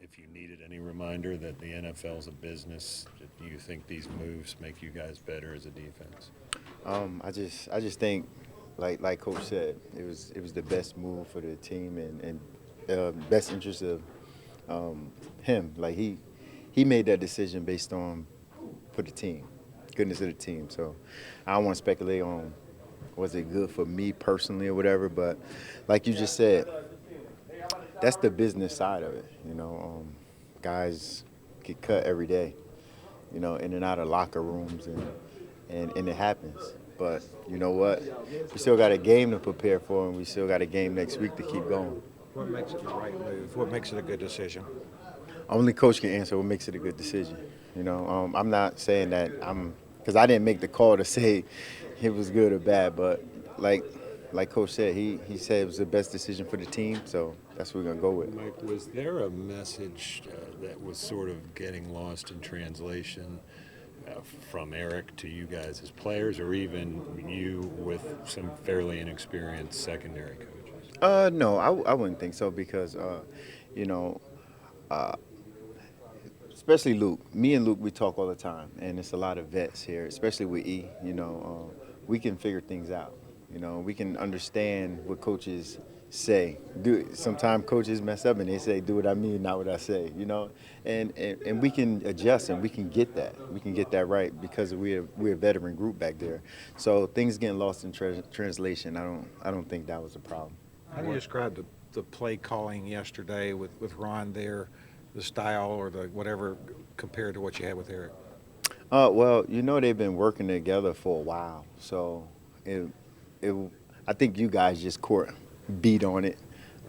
if you needed any reminder that the NFL is a business, do you think these moves make you guys better as a defense? I just think, like Coach said, it was the best move for the team and best interest of him. Like he made that decision based on for the team, goodness of the team. So I don't want to speculate on was it good for me personally or whatever, but like you just said, that's the business side of it. Guys get cut every day, in and out of locker rooms, and it happens. But you know what? We still got a game to prepare for, and we still got a game next week to keep going. What makes it the right move? What makes it a good decision? Only coach can answer what makes it a good decision. I'm not saying that because I didn't make the call to say it was good or bad, but like like Coach said, he said it was the best decision for the team, so that's what we're gonna go with. Mike, was there a message that was sort of getting lost in translation from Eric to you guys as players, or even you with some fairly inexperienced secondary coaches? No, I wouldn't think so because, you know, especially Luke. Me and Luke, we talk all the time, and it's a lot of vets here, especially with E. We can figure things out. We can understand what coaches say. Sometimes coaches mess up and they say, "Do what I mean, not what I say." And we can adjust and we can get that. We can get that right because we're a veteran group back there. So things getting lost in translation, I don't think that was a problem. How do you describe the play calling yesterday with Ron there, the style or the whatever compared to what you had with Eric? Well, they've been working together for a while, so it, it, I think you guys just caught beat on it,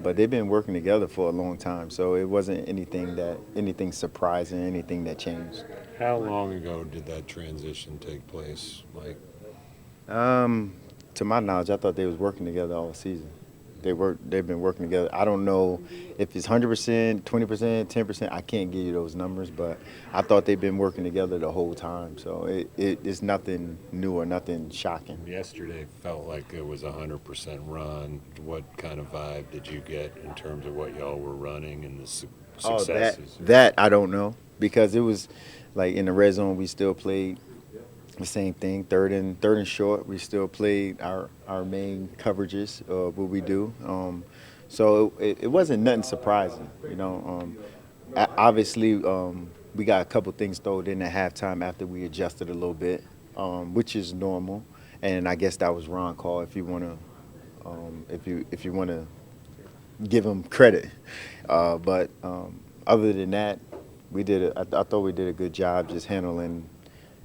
but they've been working together for a long time, so it wasn't anything surprising, anything that changed. How long ago did that transition take place, Mike? To my knowledge, I thought they was working together all season. They've been working together. I don't know if it's 100%, 20%, 10%. I can't give you those numbers, but I thought they've been working together the whole time. So it's nothing new or nothing shocking. Yesterday felt like it was 100% run. What kind of vibe did you get in terms of what y'all were running and the Oh, that successes? that I don't know because it was like in the red zone we still played the same thing. Third and short, we still played our main coverages of what we do. So it wasn't nothing surprising. Obviously, we got a couple things thrown in at halftime after we adjusted a little bit, which is normal. And I guess that was Ron call if you wanna if you wanna give him credit. But other than that, I thought we did a good job just handling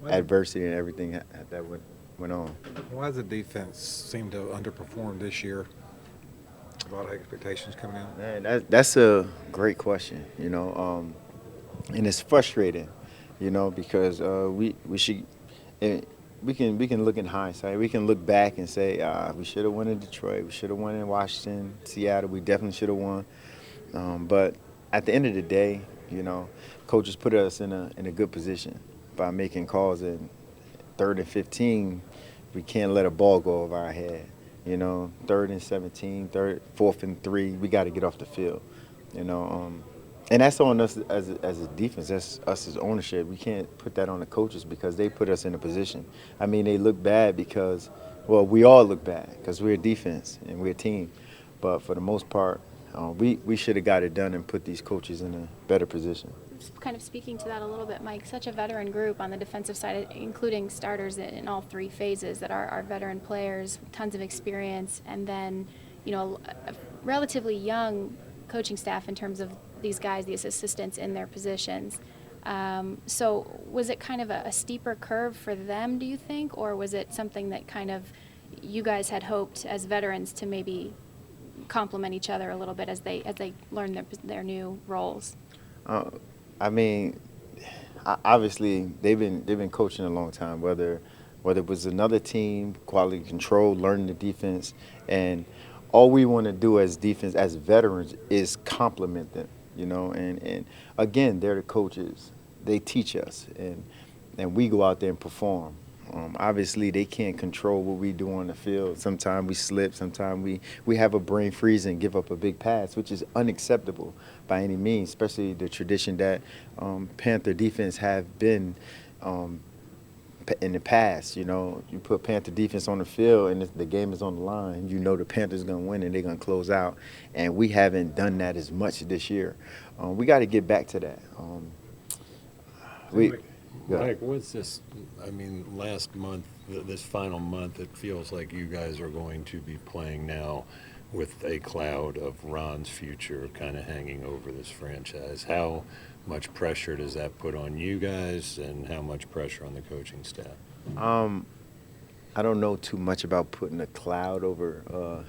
adversity and everything that went on. Why does the defense seem to underperform this year? A lot of expectations coming in. Man, that's a great question. And it's frustrating, because we should. eh, we can look in hindsight. We can look back and say we should have won in Detroit. We should have won in Washington, Seattle. We definitely should have won. But at the end of the day, coaches put us in a good position by making calls in third and 15. We can't let a ball go over our head. Third and 17, fourth and 3. We got to get off the field. You know, um, and that's on us as a defense. That's us as ownership. We can't put that on the coaches because they put us in a position. I mean, they look bad because, well, we all look bad because we're a defense and we're a team. But for the most part, we should have got it done and put these coaches in a better position. Kind of speaking to that a little bit, Mike, such a veteran group on the defensive side, including starters in all three phases that are veteran players, tons of experience, and then, a relatively young coaching staff in terms of these guys, these assistants in their positions. So was it kind of a steeper curve for them, do you think, or was it something that kind of you guys had hoped as veterans to maybe complement each other a little bit as they learn their new roles? I mean, obviously they've been coaching a long time. Whether it was another team, quality control, learning the defense, and all we want to do as defense, as veterans, is complement them. And again, they're the coaches. They teach us, and we go out there and perform. Obviously, they can't control what we do on the field. Sometimes we slip. Sometimes we have a brain freeze and give up a big pass, which is unacceptable by any means, especially the tradition that Panther defense have been in the past. You know, you put Panther defense on the field and the game is on the line, you know the Panthers going to win and they're going to close out. And we haven't done that as much this year. We got to get back to that. Mike, what's this? I mean, last month, this final month, it feels like you guys are going to be playing now with a cloud of Ron's future kind of hanging over this franchise. How much pressure does that put on you guys, and how much pressure on the coaching staff? I don't know too much about putting a cloud over.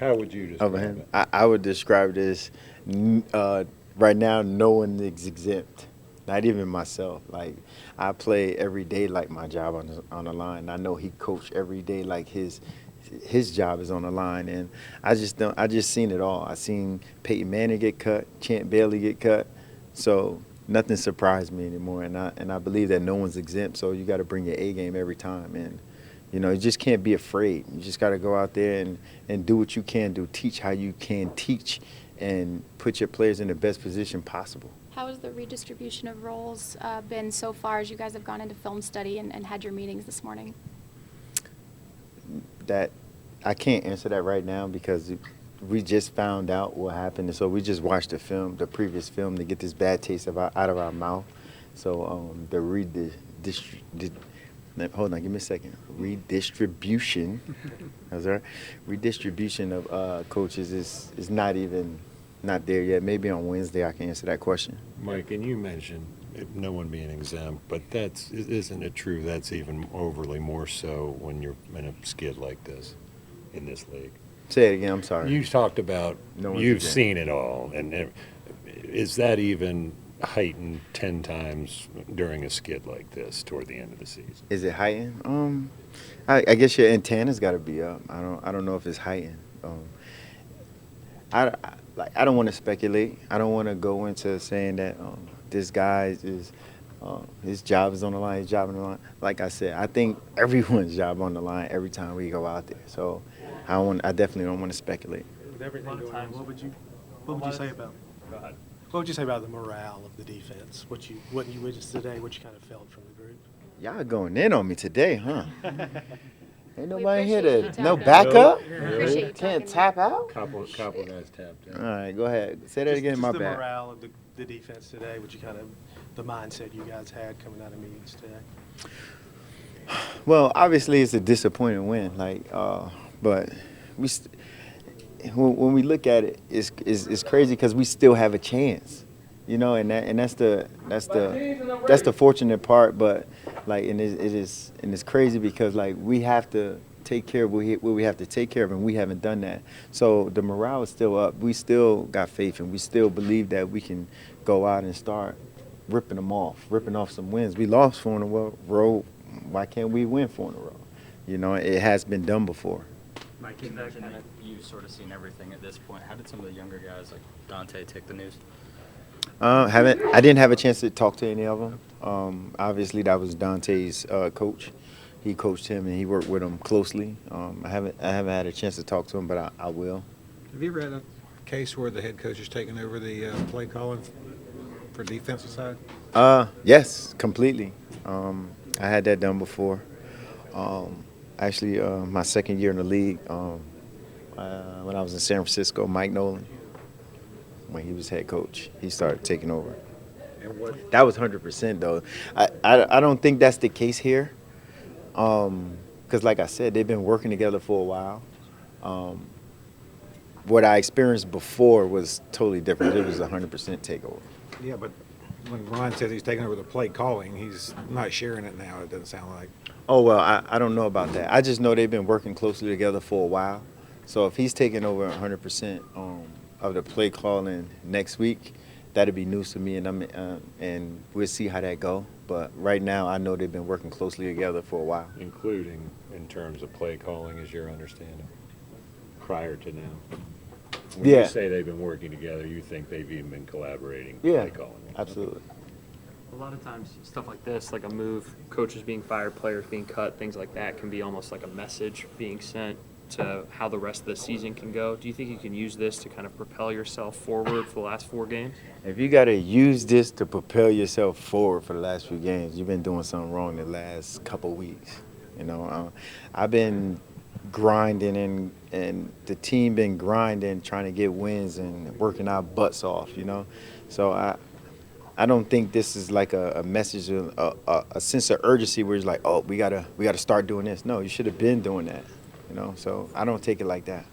How would you describe Over him. it? I would describe it as right now, no one is exempt. Not even myself. Like, I play every day like my job on the line. I know he coached every day like his job is on the line, and I just seen it all. I seen Peyton Manning get cut, Champ Bailey get cut, so nothing surprised me anymore. And I believe that no one's exempt. So you got to bring your A game every time, and you know, you just can't be afraid. You just got to go out there and do what you can do, teach how you can teach, and put your players in the best position possible. How has the redistribution of roles been so far as you guys have gone into film study and had your meetings this morning? That I can't answer that right now because we just found out what happened, and so we just watched the previous film, to get this bad taste out of our mouth. So the hold on, give me a second. Redistribution, redistribution of coaches is not there yet. Maybe on Wednesday I can answer that question. Mike, and you mentioned no one being exempt, but isn't it true that's even overly more so when you're in a skid like this in this league? Say it again, I'm sorry. You talked about No one's you've exempt. seen it all, and is that even heightened 10 times during a skid like this toward the end of the season? Is it heightened? I guess your antenna's got to be up. I don't know if it's heightened. I don't want to speculate. I don't want to go into saying that this guy his job is on the line, his job on the line. Like I said, I think everyone's job on the line every time we go out there. So I definitely don't want to speculate. With everything going on, what would you say about? Go ahead. What would you say about the morale of the defense? What you witnessed today? What you kind of felt from the group? Y'all going in on me today, huh? Ain't We nobody here appreciate you to no tapping backup. We appreciate you Can't talking. tap out. Couple guys tapped All out. right, go ahead. Say that again. Just My the bad. morale of the defense today. What you kind of the mindset you guys had coming out of meetings today. Well, obviously it's a disappointing win. But when we look at it, it's crazy because we still have a chance, you know, and that's the fortunate part. But it's crazy because we have to take care of what we have to take care of, and we haven't done that. So the morale is still up. We still got faith, and we still believe that we can go out and start ripping off some wins. We lost 4 in a row. Why can't we win 4 in a row? You know, it has been done before. Mike, you mentioned that you've sort of seen everything at this point. How did some of the younger guys like Dante take the news? I didn't have a chance to talk to any of them. Obviously, that was Dante's coach. He coached him and he worked with him closely. I haven't had a chance to talk to him, but I will. Have you read a case where the head coach is taking over the play calling for defensive side? Yes, completely. I had that done before. Actually, my second year in the league, when I was in San Francisco, Mike Nolan, when he was head coach, he started taking over. And what? That was 100% though. I don't think that's the case here, because like I said, they've been working together for a while. What I experienced before was totally different. It was 100% takeover. Yeah, but when Ron says he's taking over the play calling, he's not sharing it now. It doesn't sound like. Oh, well, I don't know about that. I just know they've been working closely together for a while. So if he's taking over 100% of the play calling next week, that'd be news to me, and we'll see how that go. But right now, I know they've been working closely together for a while. Including in terms of play calling, is your understanding, prior to now? When you Yeah. say they've been working together, you think they've even been collaborating Yeah, play calling? absolutely. A lot of times, stuff like this, like a move, coaches being fired, players being cut, things like that, can be almost like a message being sent to how the rest of the season can go. Do you think you can use this to kind of propel yourself forward for the last 4 games? If you got to use this to propel yourself forward for the last few games, you've been doing something wrong the last couple weeks. You know, I've been grinding and the team been grinding, trying to get wins and working our butts off. You know, so I don't think this is like a message, a sense of urgency where it's like, oh, we gotta start doing this. No, you should have been doing that. You know, so I don't take it like that.